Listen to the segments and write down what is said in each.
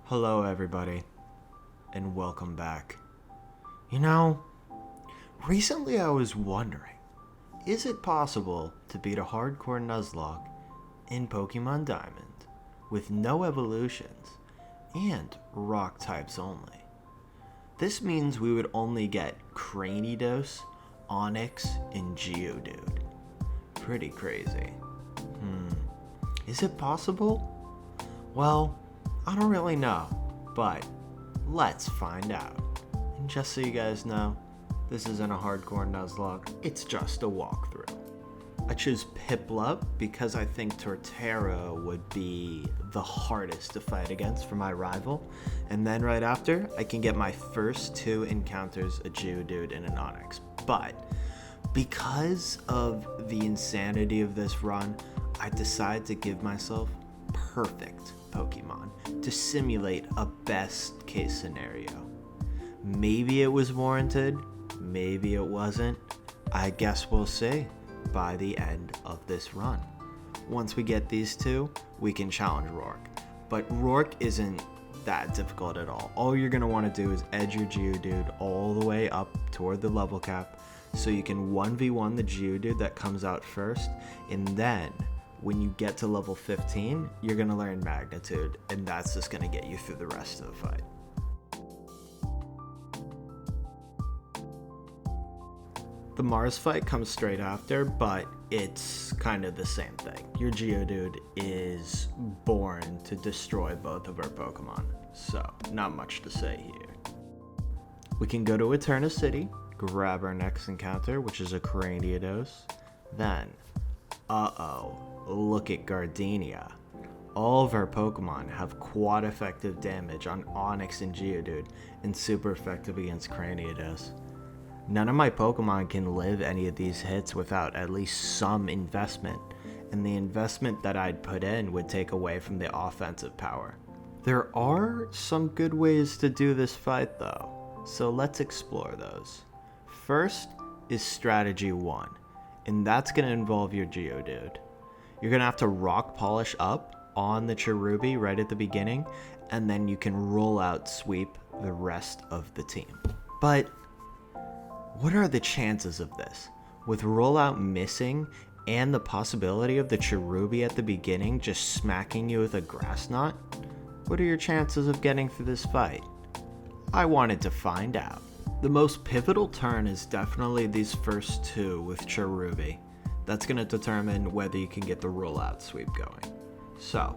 Hello everybody, and welcome back. You know, recently I was wondering, is it possible to beat a hardcore Nuzlocke in Pokemon Diamond with no evolutions and rock types only? This means we would only get Cranidos, Onix, and Geodude. Pretty crazy. Is it possible? Well, I don't really know, but let's find out. And just so you guys know, this isn't a hardcore Nuzlocke, it's just a walkthrough. I choose Piplup because I think Torterra would be the hardest to fight against for my rival, and then right after, I can get my first two encounters, a Geodude and an Onix. But because of the insanity of this run, I decided to give myself perfect Pokemon to simulate a best case scenario. Maybe it was warranted, maybe it wasn't. I guess we'll see by the end of this run. Once we get these two, we can challenge Rourke. But Rourke isn't that difficult at all. All you're going to want to do is edge your Geodude all the way up toward the level cap so you can 1v1 the Geodude that comes out first, and then when you get to level 15, you're going to learn Magnitude, and that's just going to get you through the rest of the fight. The Mars fight comes straight after, but it's kind of the same thing. Your Geodude is born to destroy both of our Pokemon, so not much to say here. We can go to Eterna City, grab our next encounter, which is a Cranidos. Then, look at Gardenia. All of our Pokemon have quad effective damage on Onix and Geodude, and super effective against Cranidos. None of my Pokemon can live any of these hits without at least some investment, and the investment that I'd put in would take away from the offensive power. There are some good ways to do this fight though, so let's explore those. First is strategy 1, and that's going to involve your Geodude. You're going to have to rock polish up on the Cherubi right at the beginning, and then you can roll out sweep the rest of the team. But what are the chances of this? With rollout missing and the possibility of the Cherubi at the beginning just smacking you with a grass knot, what are your chances of getting through this fight? I wanted to find out. The most pivotal turn is definitely these first two with Cherubi. That's going to determine whether you can get the rollout sweep going. So,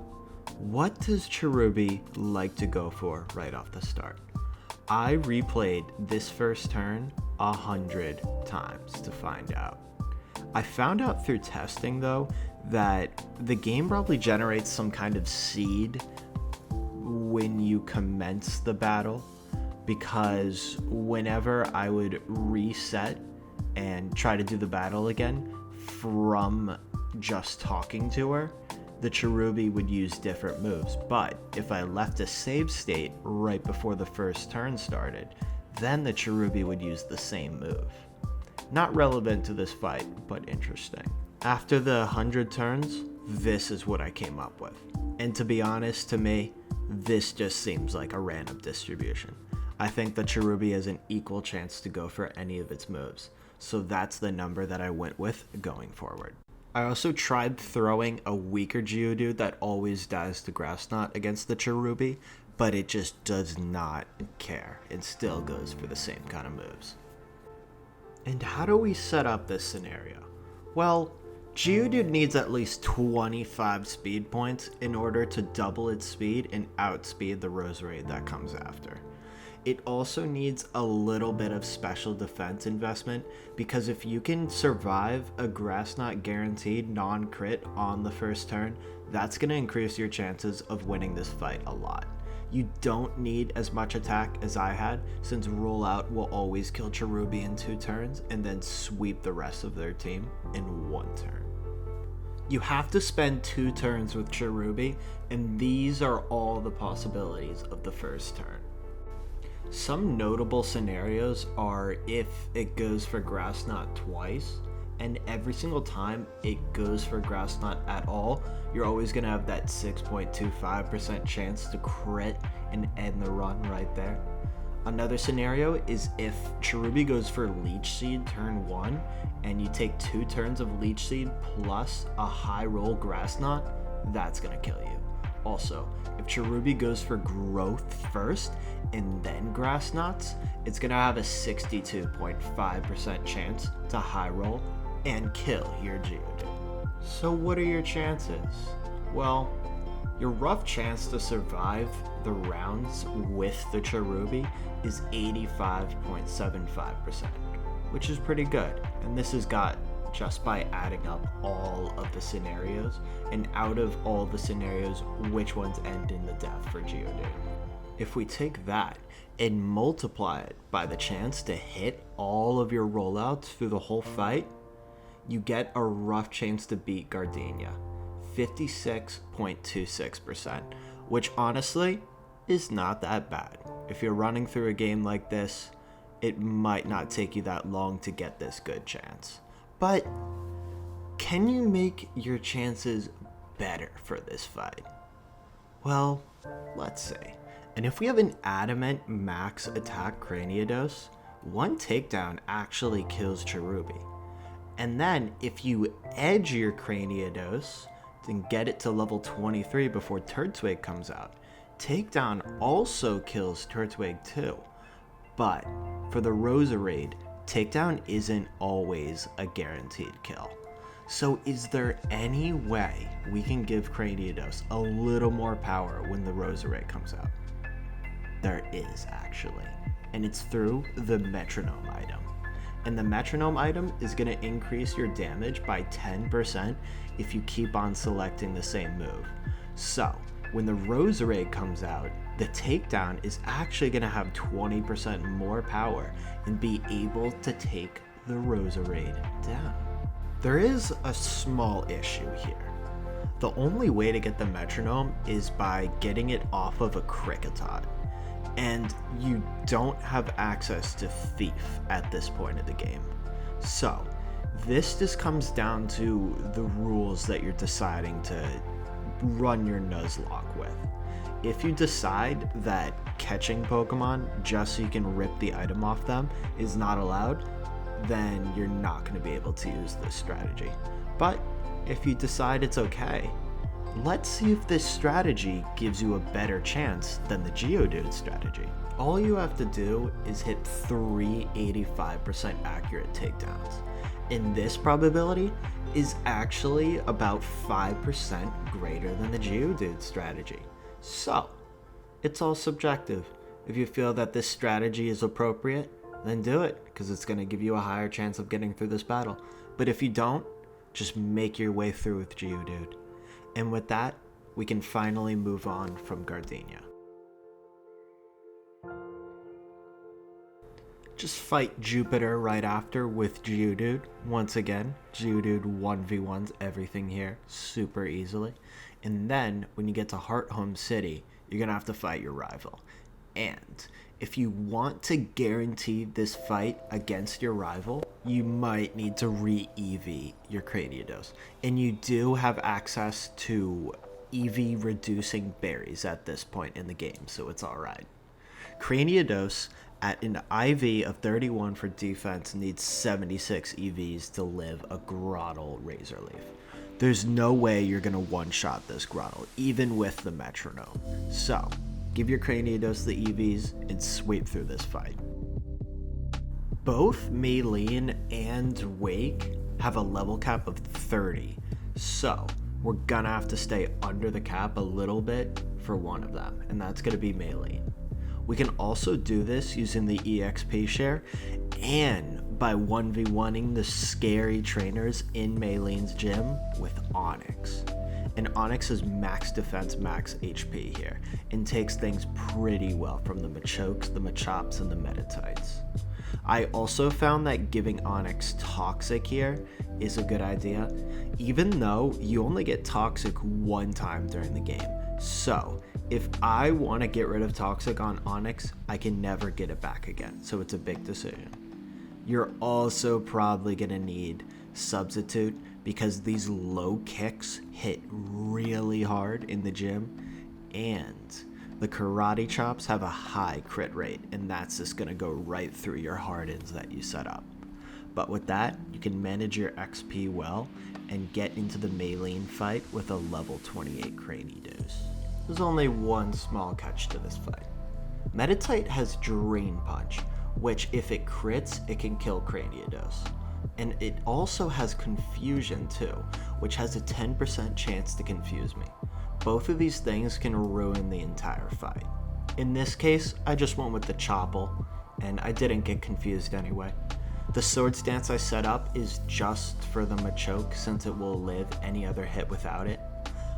what does Cherubi like to go for right off the start? I replayed this first turn 100 times to find out. I found out through testing though that the game probably generates some kind of seed when you commence the battle, because whenever I would reset and try to do the battle again from just talking to her, the Cherubi would use different moves. But if I left a save state right before the first turn started, then the Cherubi would use the same move. Not relevant to this fight, but interesting. After the 100 turns, this is what I came up with. And to be honest, to me, this just seems like a random distribution. I think the Cherubi has an equal chance to go for any of its moves, so that's the number that I went with going forward. I also tried throwing a weaker Geodude that always dies to Grass Knot against the Cherubi, but it just does not care. It still goes for the same kind of moves. And how do we set up this scenario? Well, Geodude needs at least 25 speed points in order to double its speed and outspeed the Roserade that comes after. It also needs a little bit of special defense investment, because if you can survive a Grass Knot guaranteed non-crit on the first turn, that's going to increase your chances of winning this fight a lot. You don't need as much attack as I had, since rollout will always kill Cherubi in 2 turns and then sweep the rest of their team in 1 turn. You have to spend 2 turns with Cherubi, and these are all the possibilities of the first turn. Some notable scenarios are if it goes for Grass Knot twice, and every single time it goes for Grass Knot at all, you're always going to have that 6.25% chance to crit and end the run right there. Another scenario is if Cherubi goes for Leech Seed turn 1 and you take 2 turns of Leech Seed plus a high roll Grass Knot, that's going to kill you. Also, if Cherubi goes for Growth first and then Grass Knots, it's going to have a 62.5% chance to high roll and kill your Geodude. So what are your chances? Well, your rough chance to survive the rounds with the Cherubi is 85.75%, which is pretty good. And this is got just by adding up all of the scenarios, and out of all the scenarios, which ones end in the death for Geodude. If we take that and multiply it by the chance to hit all of your rollouts through the whole fight, you get a rough chance to beat Gardenia, 56.26%, which honestly is not that bad. If you're running through a game like this, it might not take you that long to get this good chance. But can you make your chances better for this fight? Well, let's see. And if we have an Adamant max attack Cranidos, one takedown actually kills Cherubi. And then if you edge your Cranidos and get it to level 23 before Turtwig comes out, takedown also kills Turtwig too. But for the Roserade, takedown isn't always a guaranteed kill. So is there any way we can give Cranidos a little more power when the Roserade comes out? There is actually, and it's through the Metronome item. And the Metronome item is going to increase your damage by 10% if you keep on selecting the same move. So when the Roserade comes out, the takedown is actually going to have 20% more power and be able to take the Roserade down. There is a small issue here. The only way to get the Metronome is by getting it off of a Kricketot, and you don't have access to Thief at this point of the game. So this just comes down to the rules that you're deciding to run your Nuzlocke with. If you decide that catching Pokemon just so you can rip the item off them is not allowed, then you're not going to be able to use this strategy. But if you decide it's okay, let's see if this strategy gives you a better chance than the Geodude strategy. All you have to do is hit 3 85% accurate takedowns. And this probability is actually about 5% greater than the Geodude strategy. So, it's all subjective. If you feel that this strategy is appropriate, then do it, because it's going to give you a higher chance of getting through this battle. But if you don't, just make your way through with Geodude. And with that, we can finally move on from Gardenia. Just fight Jupiter right after with Geodude. Once again, Geodude 1v1s everything here super easily. And then, when you get to Hearthome City, you're going to have to fight your rival. And if you want to guarantee this fight against your rival, you might need to re-EV your Cranidos. And you do have access to EV reducing berries at this point in the game, so it's alright. Cranidos at an IV of 31 for defense needs 76 EVs to live a Grottle Razor Leaf. There's no way you're going to one-shot this Grottle, even with the Metronome. So, give your Cranidos the EVs and sweep through this fight. Both Maylene and Wake have a level cap of 30, so we're gonna have to stay under the cap a little bit for one of them, and that's gonna be Maylene. We can also do this using the EXP share and by 1v1ing the scary trainers in Maylene's gym with Onyx. And Onyx is max defense, max HP here, and takes things pretty well from the Machokes, the Machops, and the Metatites. I also found that giving Onyx Toxic here is a good idea, even though you only get Toxic one time during the game. So, if I want to get rid of Toxic on Onyx, I can never get it back again, so it's a big decision. You're also probably going to need Substitute because these low kicks hit really hard in the gym, and the karate chops have a high crit rate, and that's just going to go right through your hardens that you set up. But with that, you can manage your XP well and get into the melee fight with a level 28 Cranidos. There's only one small catch to this fight. Meditite has Drain Punch, which if it crits, it can kill Cranidos. And it also has Confusion too, which has a 10% chance to confuse me. Both of these things can ruin the entire fight. In this case, I just went with the Chopple, and I didn't get confused anyway. The sword stance I set up is just for the Machoke since it will live any other hit without it.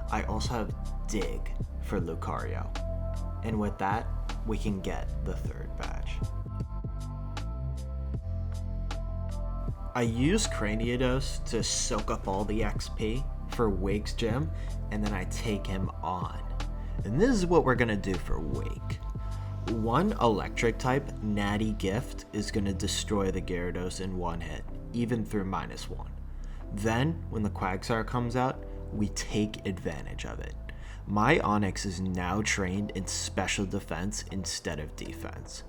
I also have Dig for Lucario. And with that, we can get the third badge. I use Cranidos to soak up all the XP for Wake's gym, and then I take him on. And this is what we're gonna do for Wake. One electric type, Natty Gift, is going to destroy the Gyarados in one hit, even through -1. Then, when the Quagsire comes out, we take advantage of it. My Onix is now trained in special defense instead of defense.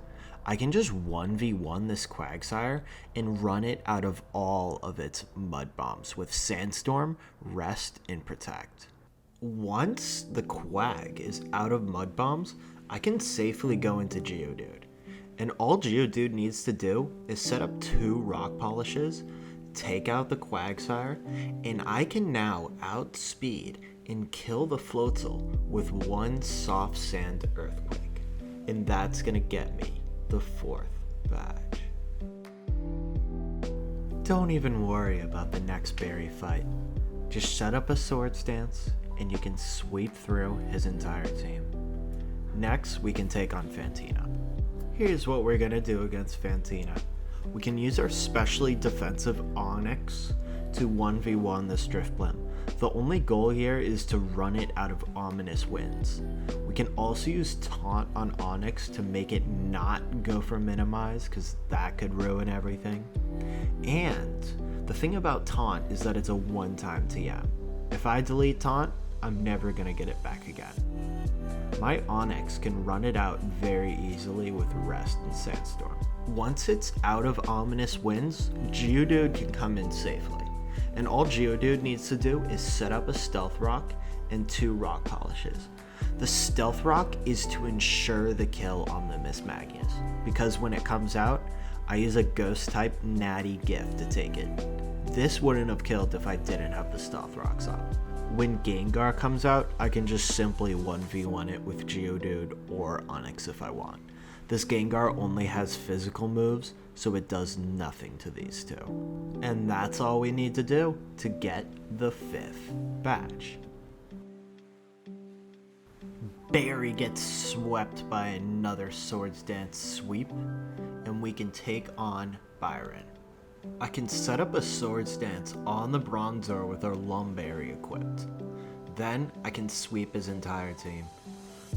I can just 1v1 this Quagsire and run it out of all of its Mud Bombs with Sandstorm, Rest, and Protect. Once the Quag is out of Mud Bombs, I can safely go into Geodude. And all Geodude needs to do is set up 2 Rock Polishes, take out the Quagsire, and I can now outspeed and kill the Floatzel with 1 Soft Sand Earthquake. And that's gonna get me the 4th badge. Don't even worry about the next berry fight. Just set up a Sword Stance and you can sweep through his entire team. Next, we can take on Fantina. Here's what we're gonna do against Fantina. We can use our specially defensive Onix to 1v1 this Drifblim. The only goal here is to run it out of Ominous Winds. We can also use Taunt on Onix to make it not go for Minimize, because that could ruin everything. And the thing about Taunt is that it's a one-time TM. If I delete Taunt, I'm never gonna get it back again. My Onix can run it out very easily with Rest and Sandstorm. Once it's out of Ominous Winds, Geodude can come in safely. And all Geodude needs to do is set up a Stealth Rock and 2 Rock Polishes. The Stealth Rock is to ensure the kill on the Mismagius, because when it comes out, I use a Ghost type Natty Gift to take it. This wouldn't have killed if I didn't have the Stealth Rocks up. When Gengar comes out, I can just simply 1v1 it with Geodude or Onix if I want. This Gengar only has physical moves, so it does nothing to these two. And that's all we need to do to get the 5th badge. Barry gets swept by another Swords Dance sweep, and we can take on Byron. I can set up a Swords Dance on the Bronzor with our Lumberry equipped. Then I can sweep his entire team.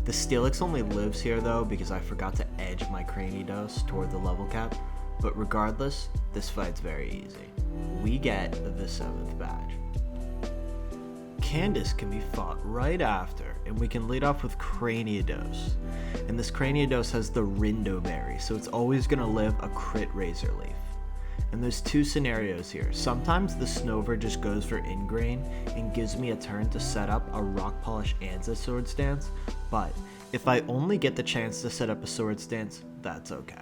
The Steelix only lives here though because I forgot to edge my Cranidos toward the level cap, but regardless, this fight's very easy. We get the 7th badge. Candace can be fought right after, and we can lead off with Cranidos. And this Cranidos has the Rindo Berry, so it's always going to live a crit Razor Leaf. And there's 2 scenarios here. Sometimes the Snover just goes for Ingrain and gives me a turn to set up a Rock Polish and a Sword Stance, but if I only get the chance to set up a Sword Stance, that's okay.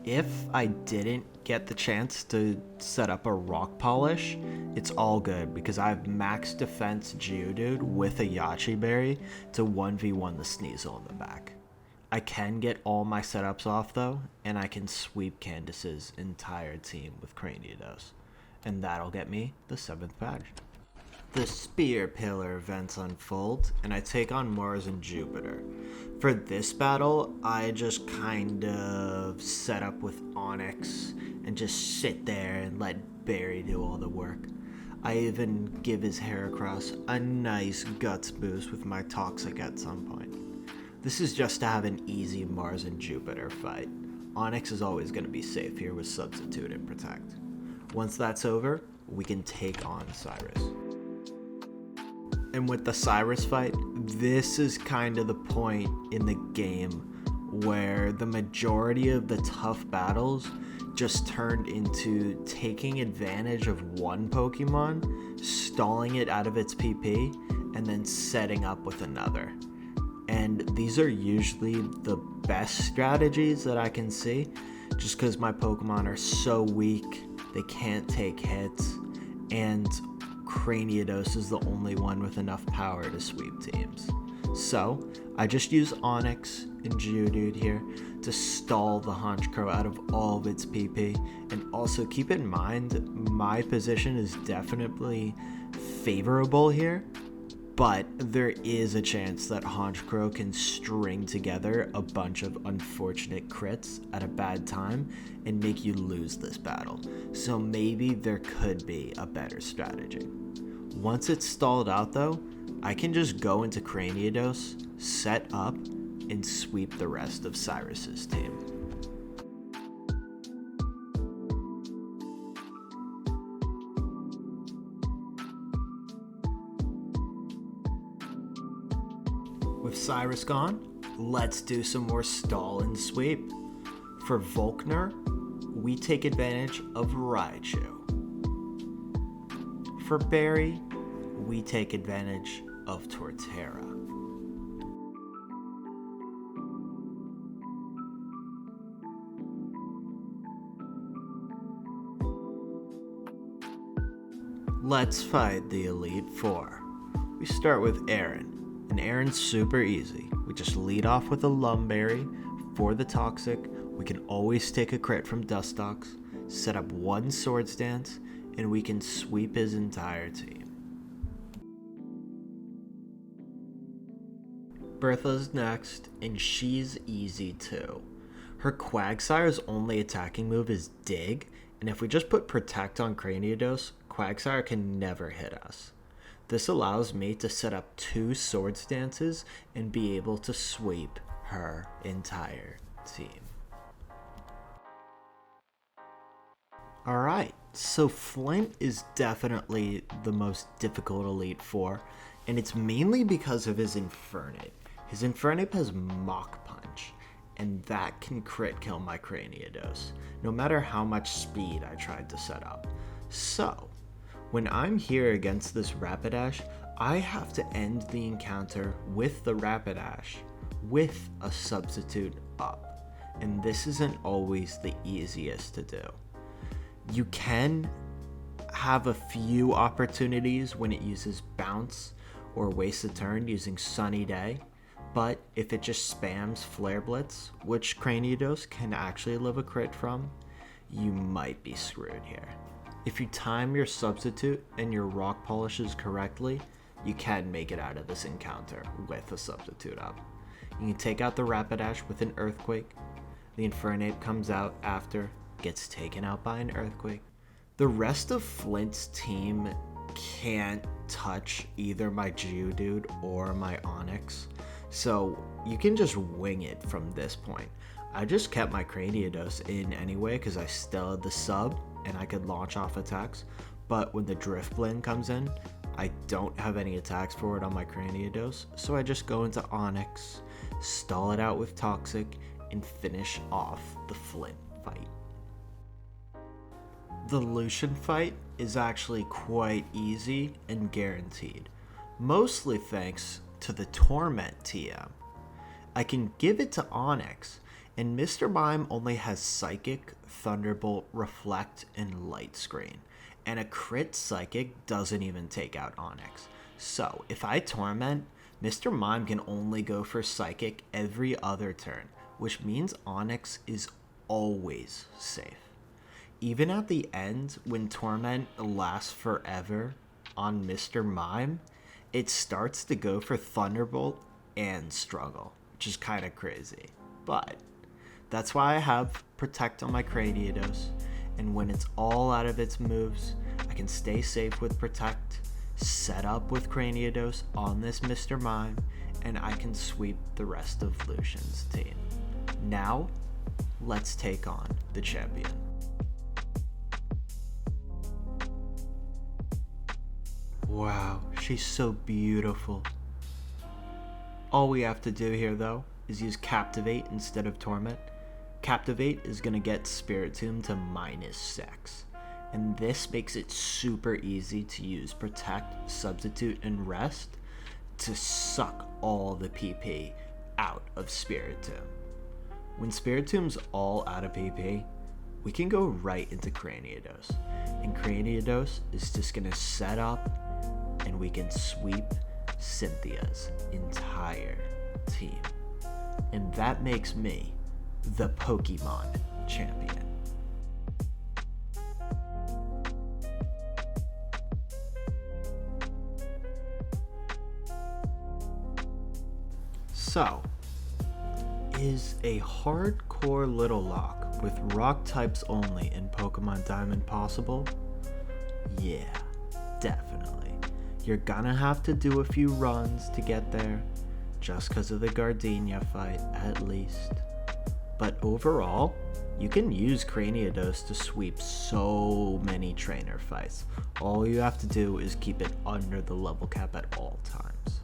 If I didn't get the chance to set up a Rock Polish, it's all good because I have max defense Geodude with a Yache Berry to 1v1 the Sneasel in the back. I can get all my setups off though, and I can sweep Candace's entire team with Cranidos. And that'll get me the 7th badge. The Spear Pillar events unfold, and I take on Mars and Jupiter. For this battle, I just kind of set up with Onix and just sit there and let Barry do all the work. I even give his Heracross a nice guts boost with my Toxic at some point. This is just to have an easy Mars and Jupiter fight. Onix is always going to be safe here with Substitute and Protect. Once that's over, we can take on Cyrus. And with the Cyrus fight, this is kind of the point in the game where the majority of the tough battles just turned into taking advantage of one Pokemon, stalling it out of its PP, and then setting up with another. And these are usually the best strategies that I can see, just because my Pokemon are so weak, they can't take hits, and Cranidos is the only one with enough power to sweep teams. So I just use Onix and Geodude here to stall the Honchkrow out of all of its PP. And also keep in mind, my position is definitely favorable here, but there is a chance that Honchkrow can string together a bunch of unfortunate crits at a bad time and make you lose this battle. So maybe there could be a better strategy. Once it's stalled out though, I can just go into Cranidos, set up, and sweep the rest of Cyrus's team. With Cyrus gone, let's do some more stall and sweep. For Volkner, we take advantage of Raichu. For Barry, we take advantage of Torterra. Let's fight the Elite Four. We start with Aaron. And Aaron's super easy. We just lead off with a Lumberry for the Toxic. We can always take a crit from Dustox, set up one Swords Dance, and we can sweep his entire team. Bertha's next, and she's easy too. Her Quagsire's only attacking move is Dig, and if we just put Protect on Cranidos, Quagsire can never hit us. This allows me to set up 2 Swords Dances and be able to sweep her entire team. Alright, so Flint is definitely the most difficult Elite Four, and it's mainly because of his Infernape. His Infernape has Mach Punch, and that can crit kill my Cranidos, no matter how much speed I tried to set up. So, when I'm here against this Rapidash, I have to end the encounter with the Rapidash with a substitute up, and this isn't always the easiest to do. You can have a few opportunities when it uses Bounce or Waste a Turn using Sunny Day, but if it just spams Flare Blitz, which Cranidos can actually live a crit from, you might be screwed here. If you time your substitute and your Rock Polishes correctly, you can make it out of this encounter with a substitute up. You can take out the Rapidash with an Earthquake. The Infernape comes out after, gets taken out by an Earthquake. The rest of Flint's team can't touch either my Geodude or my Onix, so you can just wing it from this point. I just kept my Cranidos in anyway because I still had the sub and I could launch off attacks, but when the Drifblim comes in, I don't have any attacks for it on my Cranidos, so I just go into Onix, stall it out with Toxic, and finish off the Flint fight. The Lucian fight is actually quite easy and guaranteed, mostly thanks to the Torment TM. I can give it to Onix, and Mr. Mime only has Psychic, Thunderbolt, Reflect, and Light Screen, and a crit Psychic doesn't even take out Onix. So if I Torment, Mr. Mime can only go for Psychic every other turn, which means Onix is always safe. Even at the end, when Torment lasts forever on Mr. Mime, it starts to go for Thunderbolt and struggle, which is kind of crazy. But that's why I have Protect on my Cranidos, and when it's all out of its moves, I can stay safe with Protect, set up with Cranidos on this Mr. Mime, and I can sweep the rest of Lucian's team. Now, let's take on the champion. Wow, she's so beautiful. All we have to do here, though, is use Captivate instead of Torment. Captivate is going to get Spiritomb to -6. And this makes it super easy to use Protect, Substitute, and Rest to suck all the PP out of Spiritomb. When Spiritomb's all out of PP, we can go right into Cranidos. And Cranidos is just going to set up and we can sweep Cynthia's entire team. And that makes me the Pokemon champion. So, is a hardcore Little Lock with rock types only in Pokemon Diamond possible? Yeah, definitely. You're gonna have to do a few runs to get there, just because of the Gardenia fight at least. But overall, you can use Cranidos to sweep so many trainer fights. All you have to do is keep it under the level cap at all times.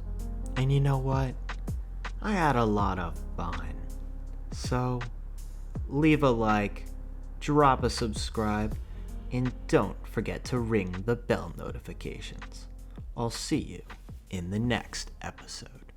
And you know what? I had a lot of fun. So, leave a like, drop a subscribe, and don't forget to ring the bell notifications. I'll see you in the next episode.